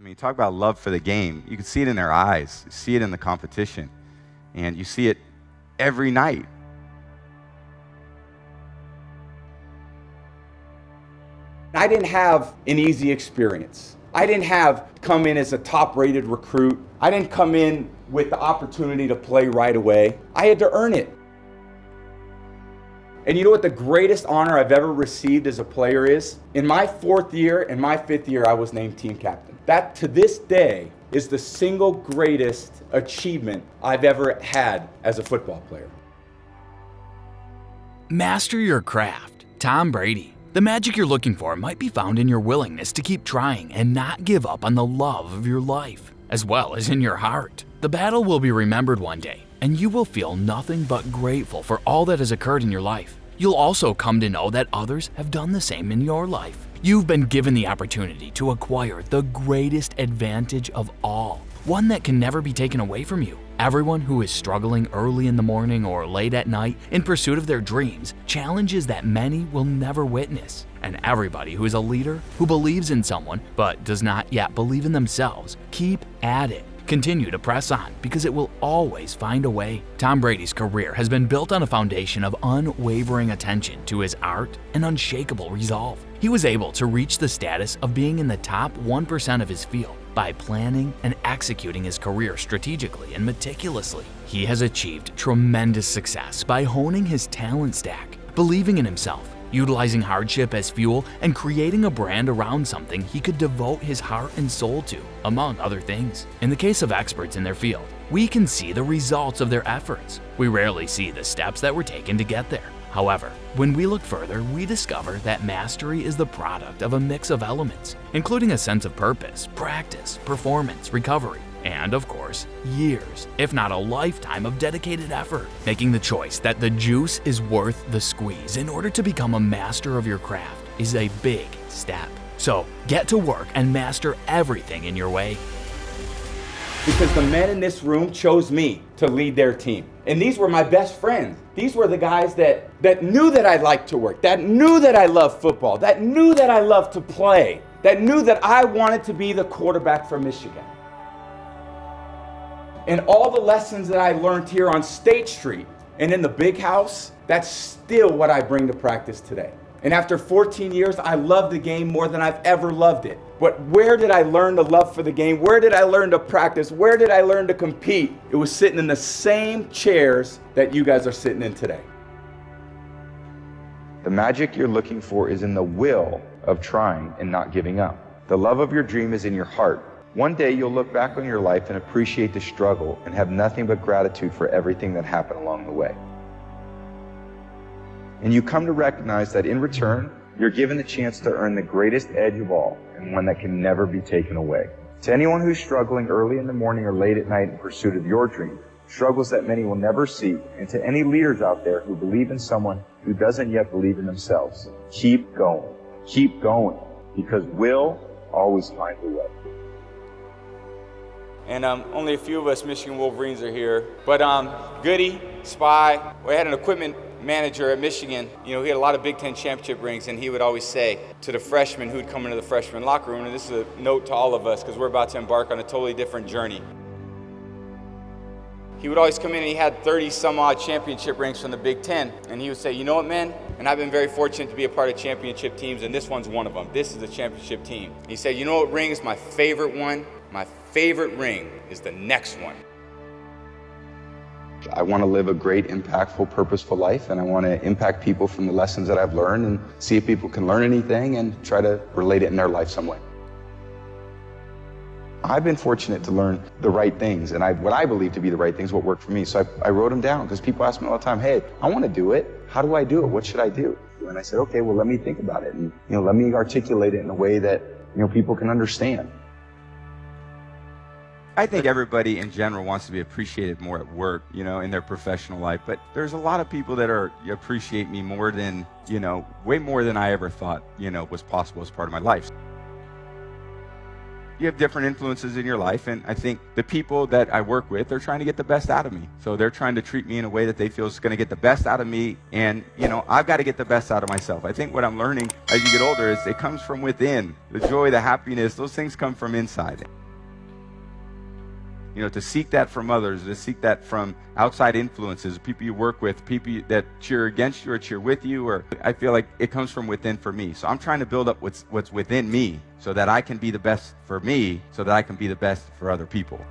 mean, talk about love for the game. You can see it in their eyes. You see it in the competition. And you see it every night. I didn't have an easy experience. I didn't come in as a top-rated recruit. I didn't come in with the opportunity to play right away. I had to earn it. And you know what the greatest honor I've ever received as a player is? In my 4th year and my 5th year, I was named team captain. That, to this day, is the single greatest achievement I've ever had as a football player. Master your craft. Tom Brady. The magic you're looking for might be found in your willingness to keep trying and not give up on the love of your life, as well as in your heart. The battle will be remembered one day, and you will feel nothing but grateful for all that has occurred in your life. You'll also come to know that others have done the same in your life. You've been given the opportunity to acquire the greatest advantage of all, one that can never be taken away from you. Everyone who is struggling early in the morning or late at night in pursuit of their dreams challenges that many will never witness. And everybody who is a leader, who believes in someone but does not yet believe in themselves, keep at it. Continue to press on because it will always find a way. Tom Brady's career has been built on a foundation of unwavering attention to his art and unshakable resolve. He was able to reach the status of being in the top 1% of his field by planning and executing his career strategically and meticulously. He has achieved tremendous success by honing his talent stack, believing in himself, utilizing hardship as fuel, and creating a brand around something he could devote his heart and soul to, among other things. In the case of experts in their field, we can see the results of their efforts. We rarely see the steps that were taken to get there. However, when we look further, we discover that mastery is the product of a mix of elements, including a sense of purpose, practice, performance, recovery, and of course, years, if not a lifetime of dedicated effort. Making the choice that the juice is worth the squeeze in order to become a master of your craft is a big step. So get to work and master everything in your way. Because the men in this room chose me to lead their team. And these were my best friends. These were the guys that knew that I liked to work, that knew that I loved football, that knew that I loved to play, that knew that I wanted to be the quarterback for Michigan. And all the lessons that I learned here on State Street and in the big house, that's still what I bring to practice today. And after 14 years, I love the game more than I've ever loved it. But where did I learn the love for the game? Where did I learn to practice? Where did I learn to compete? It was sitting in the same chairs that you guys are sitting in today. The magic you're looking for is in the will of trying and not giving up. The love of your dream is in your heart. One day you'll look back on your life and appreciate the struggle and have nothing but gratitude for everything that happened along the way. And you come to recognize that in return, you're given the chance to earn the greatest edge of all, and one that can never be taken away. To anyone who's struggling early in the morning or late at night in pursuit of your dream, struggles that many will never see, and to any leaders out there who believe in someone who doesn't yet believe in themselves, keep going, because we'll always find a way. And only a few of us Michigan Wolverines are here. But Goody, Spy, we had an equipment manager at Michigan. You know, he had a lot of Big Ten championship rings, and he would always say to the freshmen who'd come into the freshman locker room, and this is a note to all of us because we're about to embark on a totally different journey. He would always come in and he had 30 some odd championship rings from the Big Ten. And he would say, you know what, man? And I've been very fortunate to be a part of championship teams, and this one's one of them. This is a championship team. He said, you know what ring is my favorite one? My favorite ring is the next one. I want to live a great, impactful, purposeful life, and I want to impact people from the lessons that I've learned and see if people can learn anything and try to relate it in their life some way. I've been fortunate to learn the right things, and what I believe to be the right things, what worked for me. So I wrote them down because people ask me all the time, hey, I want to do it. How do I do it? What should I do? And I said, okay, well, let me think about it, and let me articulate it in a way that people can understand. I think everybody in general wants to be appreciated more at work, in their professional life. But there's a lot of people that appreciate me more than, way more than I ever thought, was possible as part of my life. you have different influences in your life, and I think the people that I work with are trying to get the best out of me. So they're trying to treat me in a way that they feel is going to get the best out of me, and I've got to get the best out of myself. I think what I'm learning as you get older is it comes from within. The joy, the happiness, those things come from inside. To seek that from others, to seek that from outside influences, people you work with, people that cheer against you or cheer with you, or I feel like it comes from within for me. So I'm trying to build up what's within me so that I can be the best for me, so that I can be the best for other people.